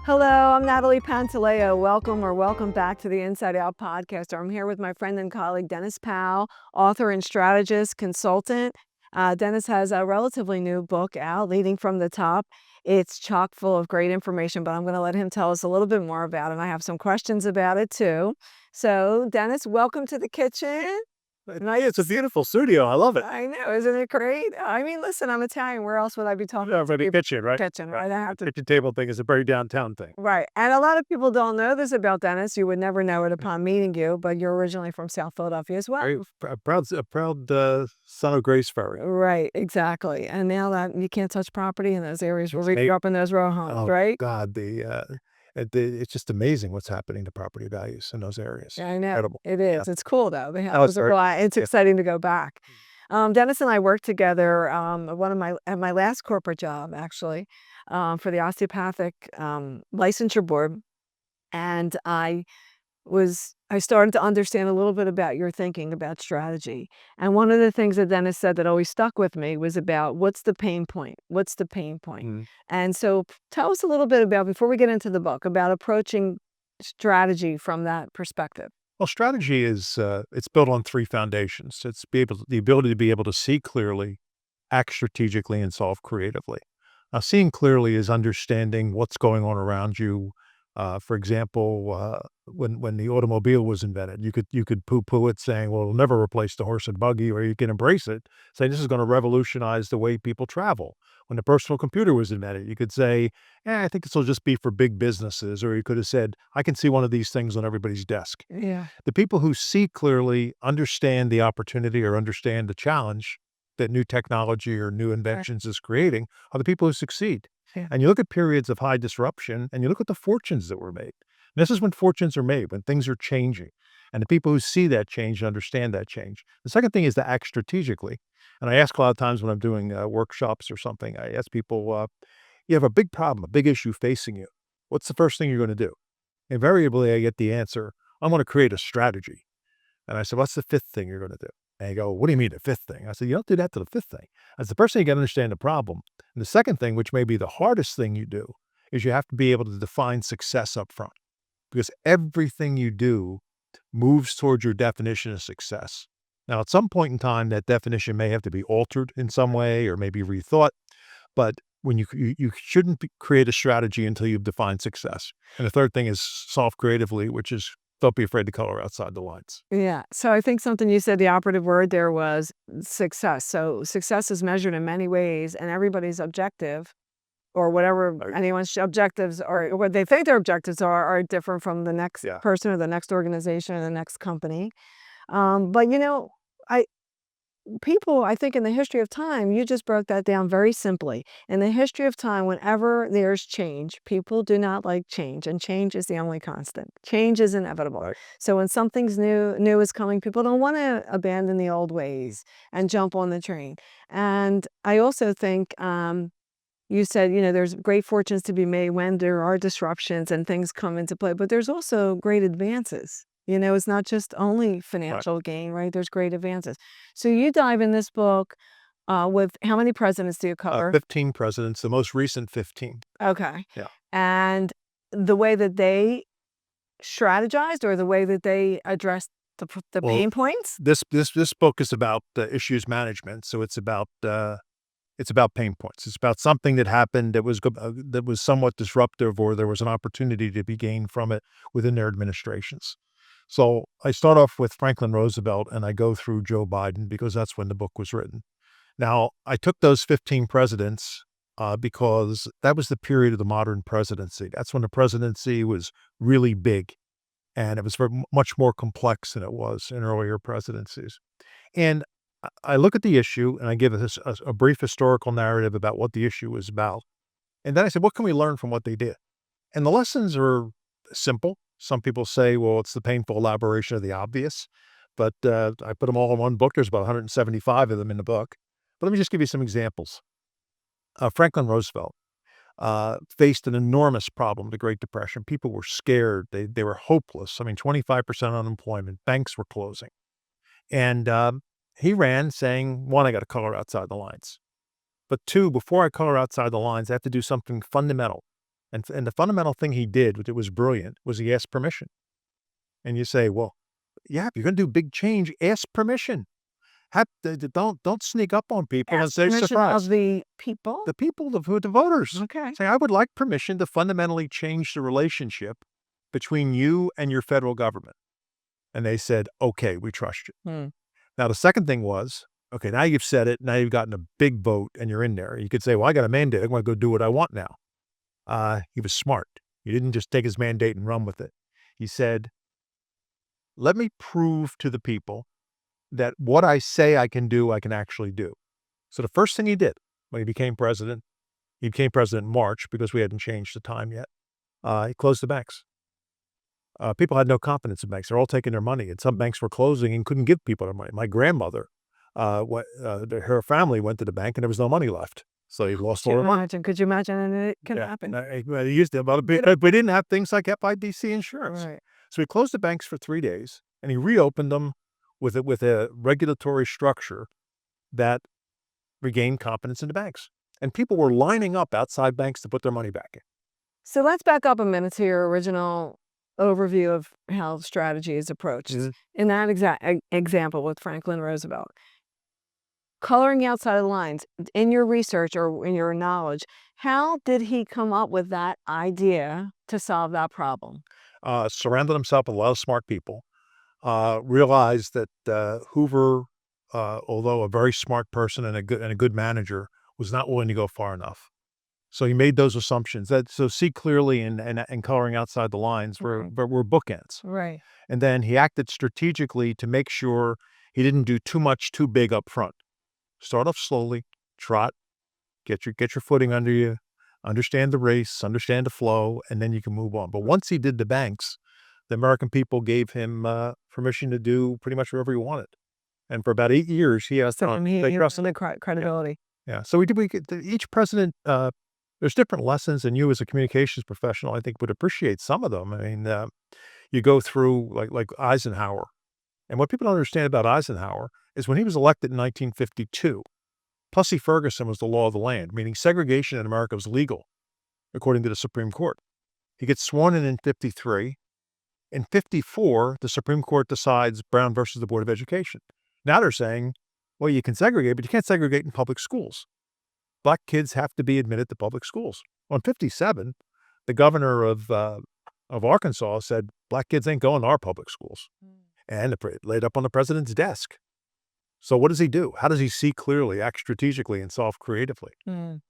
Hello, I'm Natalie Pantaleo. Welcome back to the Inside Out podcast. I'm here with my friend and colleague, Dennis Powell, author and strategist, consultant. Dennis has a relatively new book out, Leading from the Top. It's chock full of great information, but I'm going to let him tell us a little bit more about it. And I have some questions about it too. So, Dennis, welcome to the kitchen. It's a beautiful studio. I love it. I know, isn't it great? I mean, listen, I'm Italian. Where else would I be talking Yeah, for the kitchen, right? kitchen, right? I have to. Kitchen table thing is a very downtown thing. Right. And a lot of people don't know this about Dennis. You would never know it upon meeting you, but you're originally from South Philadelphia as well. A proud son of Grace Ferry. Right, exactly. And now that you can't touch property in those areas where we grew up in those row homes, right? God, it's just amazing what's happening to property values in those areas. Yeah, I know. Incredible. It is. Yeah. It's cool though. It's Yeah. exciting to go back. Dennis and I worked together at my last corporate job, actually, for the osteopathic licensure board. And I started to understand a little bit about your thinking about strategy. And one of the things that Dennis said that always stuck with me was about what's the pain point? What's the pain point? Mhm. And so tell us a little bit about, before we get into the book, about approaching strategy from that perspective. Well, strategy is it's built on three foundations. It's the ability to be able to see clearly, act strategically, and solve creatively. Now, seeing clearly is understanding what's going on around you. For example, when the automobile was invented, you could poo-poo it, saying, "Well, it'll never replace the horse and buggy," or you can embrace it, saying, "This is going to revolutionize the way people travel." When the personal computer was invented, you could say, I think this will just be for big businesses," or you could have said, "I can see one of these things on everybody's desk." Yeah. The people who see clearly, understand the opportunity or understand the challenge that new technology or new inventions is creating are the people who succeed. Yeah. And you look at periods of high disruption and you look at the fortunes that were made. And this is when fortunes are made, when things are changing. And the people who see that change understand that change. The second thing is to act strategically. And I ask a lot of times when I'm doing workshops or something, I ask people, you have a big problem, a big issue facing you. What's the first thing you're going to do? Invariably, I get the answer, I'm going to create a strategy. And I said, what's the fifth thing you're going to do? And they go, what do you mean the fifth thing? I said, you don't do that to the fifth thing. That's the first thing, you got to understand the problem. And the second thing, which may be the hardest thing you do, is you have to be able to define success up front. Because everything you do moves towards your definition of success. Now, at some point in time, that definition may have to be altered in some way or maybe rethought. But when you shouldn't create a strategy until you've defined success. And the third thing is solve creatively, which is don't be afraid to color outside the lines. Yeah. So I think something you said, the operative word there was success. So success is measured in many ways, and everybody's objective, or whatever anyone's objectives or what they think their objectives are different from the next person or the next organization or the next company. But I think in the history of time, you just broke that down very simply. In the history of time, whenever there's change, people do not like change, and change is the only constant. Change is inevitable. Right. So when something's new is coming, people don't want to abandon the old ways and jump on the train. And I also think you said, there's great fortunes to be made when there are disruptions and things come into play, but there's also great advances. It's not just only financial gain, right? There's great advances. So you dive in this book with how many presidents do you cover? 15 presidents, the most recent 15. Okay. Yeah. And the way that they strategized, or the way that they addressed the pain points? This book is about issues management. So it's about pain points. It's about something that happened that was somewhat disruptive, or there was an opportunity to be gained from it within their administrations. So I start off with Franklin Roosevelt and I go through Joe Biden because that's when the book was written. Now, I took those 15 presidents because that was the period of the modern presidency. That's when the presidency was really big, and it was much more complex than it was in earlier presidencies. And I look at the issue and I give a brief historical narrative about what the issue was about. And then I said, what can we learn from what they did? And the lessons are simple. Some people say, well, it's the painful elaboration of the obvious, but I put them all in one book. There's about 175 of them in the book. But let me just give you some examples. Franklin Roosevelt faced an enormous problem, the Great Depression. People were scared. They were hopeless. I mean, 25% unemployment. Banks were closing. And he ran saying, one, I got to color outside the lines. But two, before I color outside the lines, I have to do something fundamental. And the fundamental thing he did, which was brilliant, was he asked permission. And you say, well, yeah, if you're going to do big change, ask permission. Don't sneak up on people and Ask say permission of surprise. the people? The people, the voters. Okay. Say, I would like permission to fundamentally change the relationship between you and your federal government. And they said, okay, we trust you. Hmm. Now, the second thing was, okay, now you've said it. Now you've gotten a big vote and you're in there. You could say, well, I got a mandate. I'm going to go do what I want now. He was smart. He didn't just take his mandate and run with it. He said, let me prove to the people that what I say I can do, I can actually do. So the first thing he did when he became president in March because we hadn't changed the time yet, he closed the banks. People had no confidence in banks. They're all taking their money, and some banks were closing and couldn't give people their money. My grandmother, her family went to the bank and there was no money left. So he lost all her money. Could you imagine? And it can happen. Well, he used to, but we didn't have things like FIDC insurance. Right. So he closed the banks for 3 days and he reopened them with a regulatory structure that regained confidence in the banks. And people were lining up outside banks to put their money back in. So let's back up a minute to your original overview of how strategy is approached. Mhm. In that exact example with Franklin Roosevelt, coloring outside the lines, in your research or in your knowledge, how did he come up with that idea to solve that problem? Surrounded himself with a lot of smart people. Realized that Hoover, although a very smart person and a good manager, was not willing to go far enough. So he made those assumptions. So see clearly and coloring outside the lines were bookends. Right. And then he acted strategically to make sure he didn't do too much too big up front. Start off slowly, trot, get your footing under you, understand the race, understand the flow, and then you can move on. But once he did the banks, the American people gave him permission to do pretty much whatever he wanted. And for about 8 years, he has they He trusted. the credibility. Yeah. So each president, there's different lessons, and you as a communications professional, I think, would appreciate some of them. I mean, you go through like Eisenhower. And what people don't understand about Eisenhower is when he was elected in 1952, Plessy Ferguson was the law of the land, meaning segregation in America was legal, according to the Supreme Court. He gets sworn in 53. In 54, the Supreme Court decides Brown versus the Board of Education. Now they're saying, well, you can segregate, but you can't segregate in public schools. Black kids have to be admitted to public schools. On 57, the governor of Arkansas said, black kids ain't going to our public schools. And it laid up on the president's desk. So what does he do? How does he see clearly, act strategically, and solve creatively? Mm.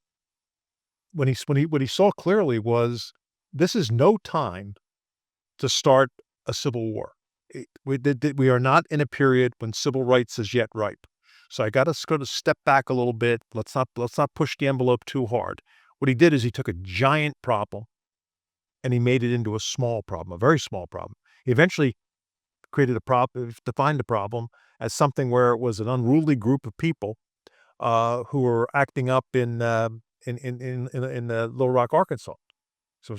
What he saw clearly was this is no time to start a civil war. We are not in a period when civil rights is yet ripe. So I got to sort of step back a little bit. Let's not push the envelope too hard. What he did is he took a giant problem and he made it into a small problem, a very small problem. He eventually defined the problem as something where it was an unruly group of people who were acting up in Little Rock, Arkansas. So,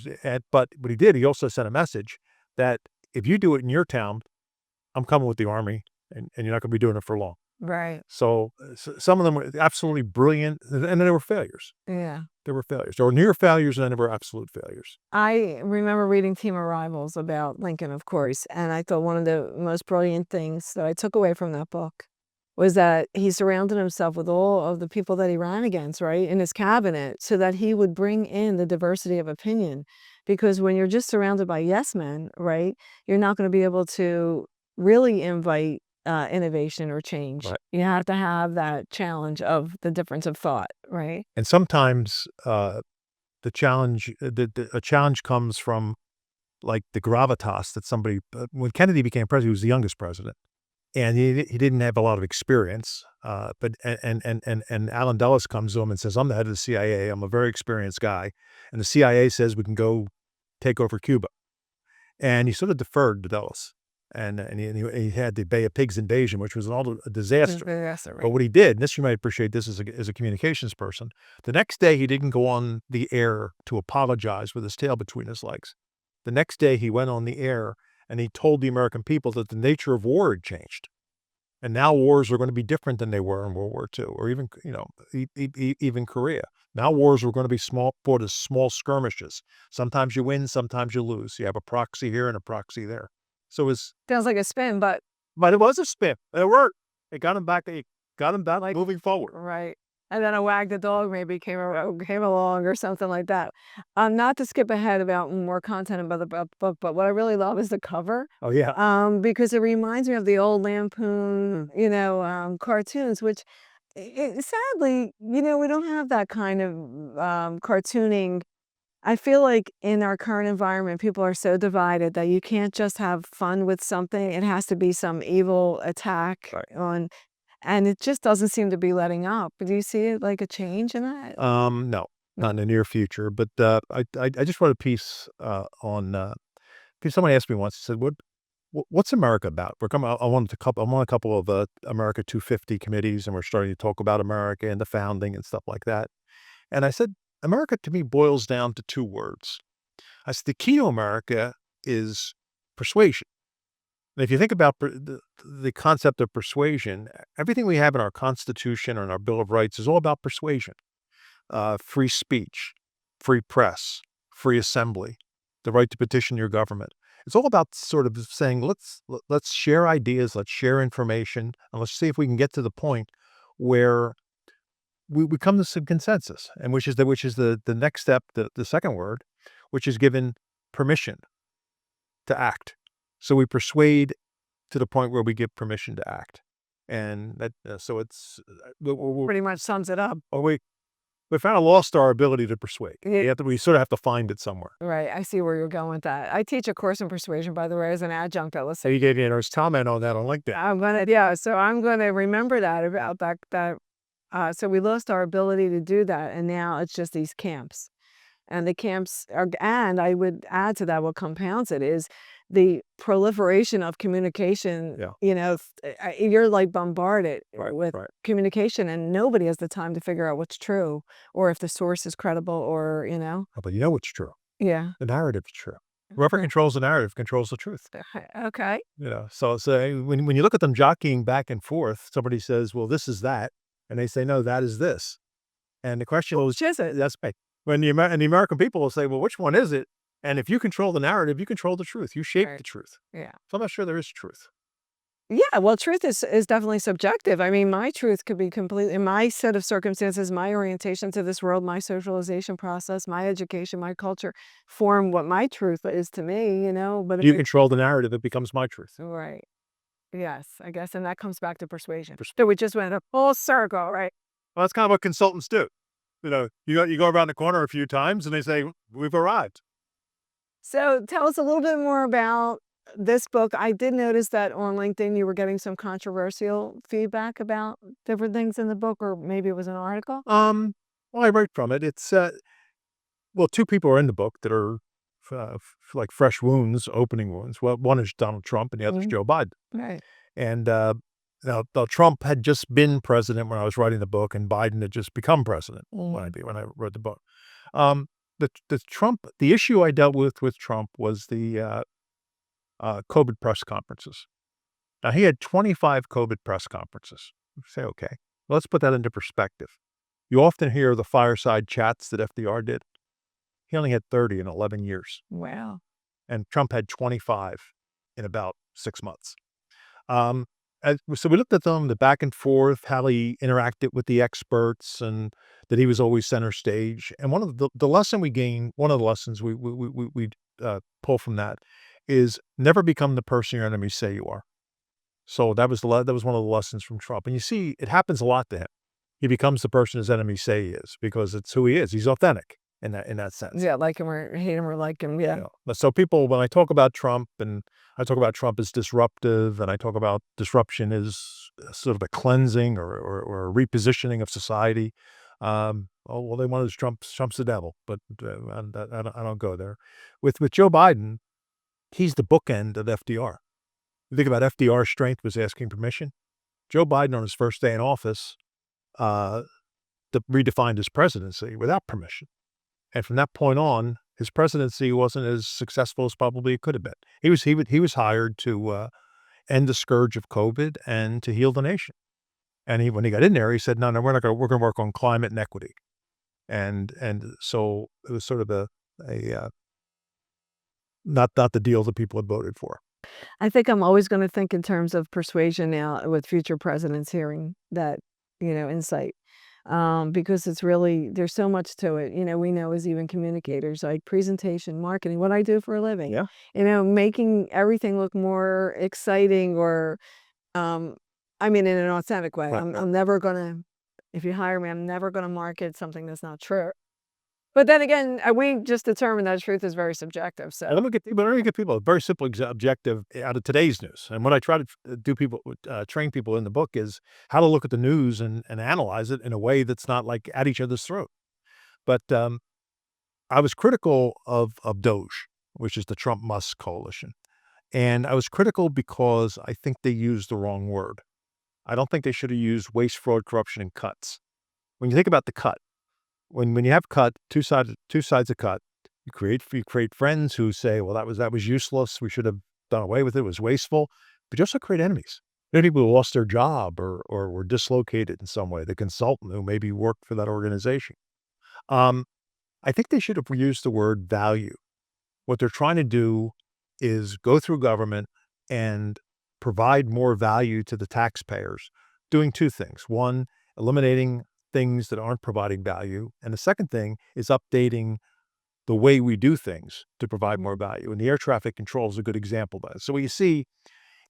but what he did, he also sent a message that if you do it in your town, I'm coming with the army, and you're not going to be doing it for long. Right. So some of them were absolutely brilliant, and then there were failures. Yeah. There were failures. There were near failures, and then there were absolute failures. I remember reading Team of Rivals about Lincoln, of course, and I thought one of the most brilliant things that I took away from that book was that he surrounded himself with all of the people that he ran against, right, in his cabinet, so that he would bring in the diversity of opinion. Because when you're just surrounded by yes men, right, you're not going to be able to really invite innovation or change. Right. You have to have that challenge of the difference of thought, right? And sometimes a challenge comes from like the gravitas that somebody. When Kennedy became president, he was the youngest president. And he didn't have a lot of experience, but Allen Dulles comes to him and says, I'm the head of the CIA. I'm a very experienced guy. And the CIA says we can go take over Cuba. And he sort of deferred to Dulles. And he had the Bay of Pigs invasion, which was a disaster. Right. But what he did, and this you might appreciate this as a communications person, the next day he didn't go on the air to apologize with his tail between his legs. The next day he went on the air and he told the American people that the nature of war had changed. And now wars are going to be different than they were in World War II, or even, even Korea. Now wars are going to be fought as small skirmishes. Sometimes you win, sometimes you lose. You have a proxy here and a proxy there. So Sounds like a spin, but but it was a spin. It worked. It got him back. It got him back like moving forward. right. And then a wag the dog maybe came along or something like that. Not to skip ahead about more content about the book, but what I really love is the cover. Oh yeah. Because it reminds me of the old Lampoon, cartoons, which sadly, we don't have that kind of cartooning. I feel like in our current environment, people are so divided that you can't just have fun with something. It has to be some evil attack Right. on, and it just doesn't seem to be letting up. Do you see it like a change in that? No, not in the near future. But I just wrote a piece on. Because somebody asked me once. He said, What's America about? I'm on a couple of America 250 committees, and we're starting to talk about America and the founding and stuff like that. And I said, America to me boils down to two words. I said, the key to America is persuasion. And if you think about the concept of persuasion, everything we have in our Constitution or in our Bill of Rights is all about persuasion. Free speech, free press, free assembly, the right to petition your government. It's all about sort of saying, let's share ideas, let's share information, and let's see if we can get to the point where we come to some consensus, and which is the next step, the second word, which is given permission to act. So we persuade to the point where we give permission to act, and that so it's Pretty much sums it up. or we kind of lost our ability to persuade. Yeah. We sort of have to find it somewhere. Right. I see where you're going with that. I teach a course in persuasion, by the way, as an adjunct. So you gave me a nice comment on that on LinkedIn. So I'm gonna remember that about that. So we lost our ability to do that, and now it's just these camps. And the camps are, and I would add to that, what compounds it is the proliferation of communication. Yeah. You're like bombarded Right, with right. communication, and nobody has the time to figure out what's true or if the source is credible or. Oh, but you know what's true? Yeah. The narrative's true. Whoever Right. controls the narrative controls the truth. Okay. So when you look at them jockeying back and forth, somebody says, "Well, this is that," and they say, "No, that is this." And the question was, Which is it? that's right. When the American people will say, "Well, which one is it?" And if you control the narrative, you control the truth. You shape Right. the truth. Yeah. So I'm not sure there is truth. Yeah, well, truth is definitely subjective. I mean, my truth could be completely in my set of circumstances, my orientation to this world, my socialization process, my education, my culture form what my truth is to me. But if You it, control the narrative, it becomes my truth. right, yes, I guess, and that comes back to persuasion. Pers- So we just went a full circle, right? Well, that's kind of what consultants do. You go around the corner a few times, and they say, "We've arrived." So tell us a little bit more about this book. I did notice that on LinkedIn you were getting some controversial feedback about different things in the book, or maybe it was an article. Well, I wrote from it. Well, two people are in the book that are like fresh wounds, opening wounds. Well, one is Donald Trump, and the other is Mhm. Joe Biden. Right. And now Trump had just been president when I was writing the book, and Biden had just become president when I wrote the book. Um, the issue I dealt with Trump was the COVID press conferences. Now he had 25 COVID press conferences. You say, okay, well, let's put that into perspective. You often hear the fireside chats that FDR did. He only had 30 in 11 years, Wow. and Trump had 25 in about 6 months. So we looked at them, the back and forth, how he interacted with the experts, and that he was always center stage. And one of the lesson we gained, one of the lessons we pull from that is never become the person your enemies say you are. So that was that was one of the lessons from Trump. And you see, it happens a lot to him. He becomes the person his enemies say he is because it's who he is. He's authentic in that sense. Yeah, like him or hate him or like him. Yeah. So people, when I talk about Trump, and I talk about Trump as disruptive, and I talk about disruption as sort of a cleansing or a repositioning of society. Oh well, they want us Trump's the devil, but I don't go there. With Joe Biden, he's the bookend of FDR. You think about FDR's strength was asking permission. Joe Biden on his first day in office uh, redefined his presidency without permission. And from that point on, his presidency wasn't as successful as probably it could have been. He was hired to end the scourge of COVID and to heal the nation. And when he got in there, he said, no, we're going to work on climate and equity. And so it was sort of a not the deal that people had voted for. I think I'm always gonna think in terms of persuasion now with future presidents hearing that, insight, because it's really there's so much to it. We know as even communicators, like presentation, marketing, what I do for a living, Yeah. making everything look more exciting or, um, I mean, in an authentic way. Right. I'm never gonna if you hire me, I'm never gonna market something that's not true. But then again, we just determined that truth is very subjective, And so let me get people a very simple objective out of today's news. And what I try to do people train people in the book is how to look at the news and analyze it in a way that's not like at each other's throat. But I was critical of Doge, which is the Trump Musk coalition, and I was critical because I think they used the wrong word. I don't think they should have used waste, fraud, corruption, and cuts. When you think about the cut, when you have cut, two sides of cut, you create friends who say, well, that was useless. We should have done away with it. It was wasteful. But you also create enemies. There are people who lost their job or were dislocated in some way. The consultant who maybe worked for that organization. Um, I think they should have used the word value. What they're trying to do is go through government and provide more value to the taxpayers, doing two things. One, eliminating things that aren't providing value. And the second thing is updating the way we do things to provide more value. And the air traffic control is a good example of that. So what you see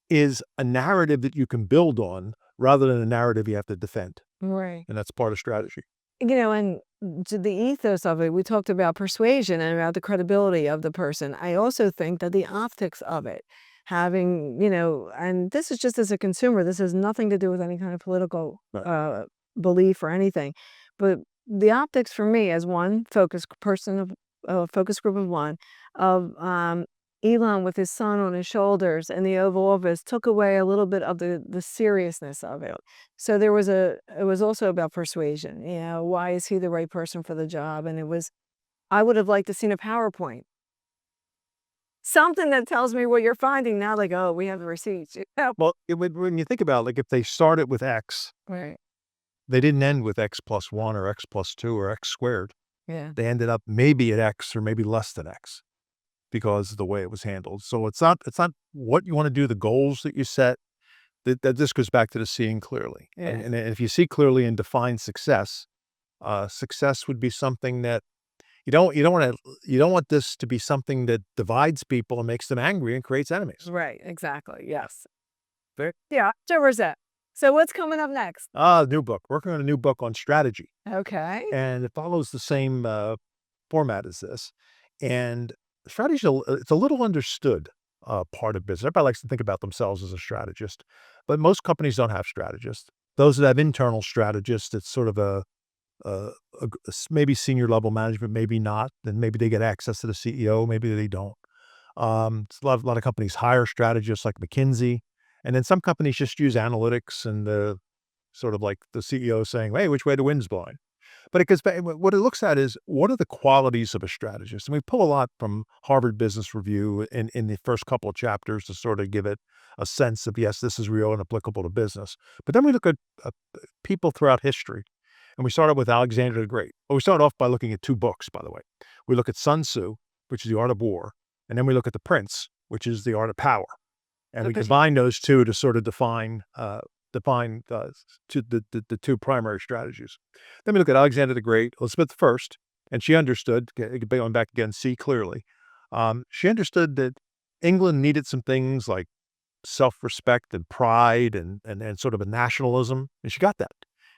is a narrative that you can build on rather than a narrative you have to defend. right. And that's part of strategy. And to the ethos of it, we talked about persuasion and about the credibility of the person. I also think that the optics of it, having, and this is just as a consumer, this has nothing to do with any kind of political Right. belief or anything. But the optics for me, as one focus person of focus group of one, of Elon with his son on his shoulders in the Oval Office took away a little bit of the seriousness of it. So it was also about persuasion. Why is he the right person for the job? And I would have liked to seen a PowerPoint, something that tells me what you're finding now. Like, oh, we have the receipts. Well, when you think about, like, if they started with X, Right. they didn't end with X plus one or X plus two or X squared. Yeah. They ended up maybe at X or maybe less than X because of the way it was handled. So it's not what you want to do, the goals that you set. That this goes back to the seeing clearly. Yeah. And if you see clearly and define success, success would be something that you don't want this to be something that divides people and makes them angry and creates enemies. Right. Exactly. Yes. Very Yeah. So where's that? So what's coming up next? new book. Working on a new book on strategy. Okay. And it follows the same format as this. And strategy, it's a little understood part of business. Everybody likes to think about themselves as a strategist, but most companies don't have strategists. Those that have internal strategists, it's sort of maybe senior level management, maybe not. Then maybe they get access to the CEO, maybe they don't. It's a lot of companies hire strategists like McKinsey, and then some companies just use analytics and the sort of like the CEO saying, "Hey, which way the wind's blowing." But it goes back, what it looks at is what are the qualities of a strategist? And we pull a lot from Harvard Business Review in the first couple of chapters to sort of give it a sense of, yes, this is real and applicable to business. But then we look at people throughout history. And we started with Alexander the Great. Well, we started off by looking at two books, by the way. We look at Sun Tzu, which is The Art of War. And then we look at The Prince, which is The Art of Power. And we Because combine those two to sort of define the two primary strategies. Then we look at Alexander the Great, Elizabeth I, and she understood, going back again, see clearly, she understood that England needed some things like self-respect and pride and sort of a nationalism, and she got that.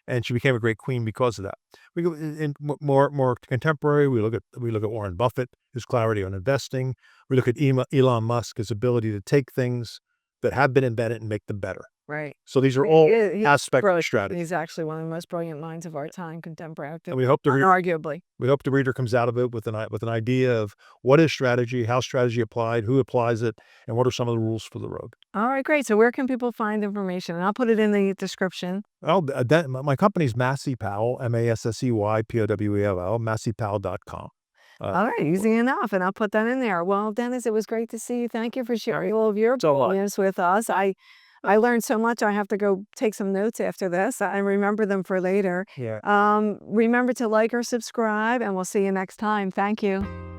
And she became a great queen because of that. We go in more contemporary. We look at Warren Buffett, his clarity on investing. We look at Elon Musk, his ability to take things that have been invented and make them better. right. So these are all He's aspects of brilliant. strategy. He's actually one of the most brilliant minds of our time, contemporary, And we hope unarguably. the reader comes out of it with an idea of what is strategy, how strategy applied, who applies it, and what are some of the rules for the road. All right, great. So where can people find information? And I'll put it in the description. Well, my company's Massey Powell, MasseyPowell, masseypowell.com. All right, easy enough, and I'll put that in there. Well, Dennis, it was great to see you. Thank you for sharing all of your opinions with us. I learned so much. I have to go take some notes after this. I remember them for later. Yeah. Remember to like or subscribe, and we'll see you next time. Thank you.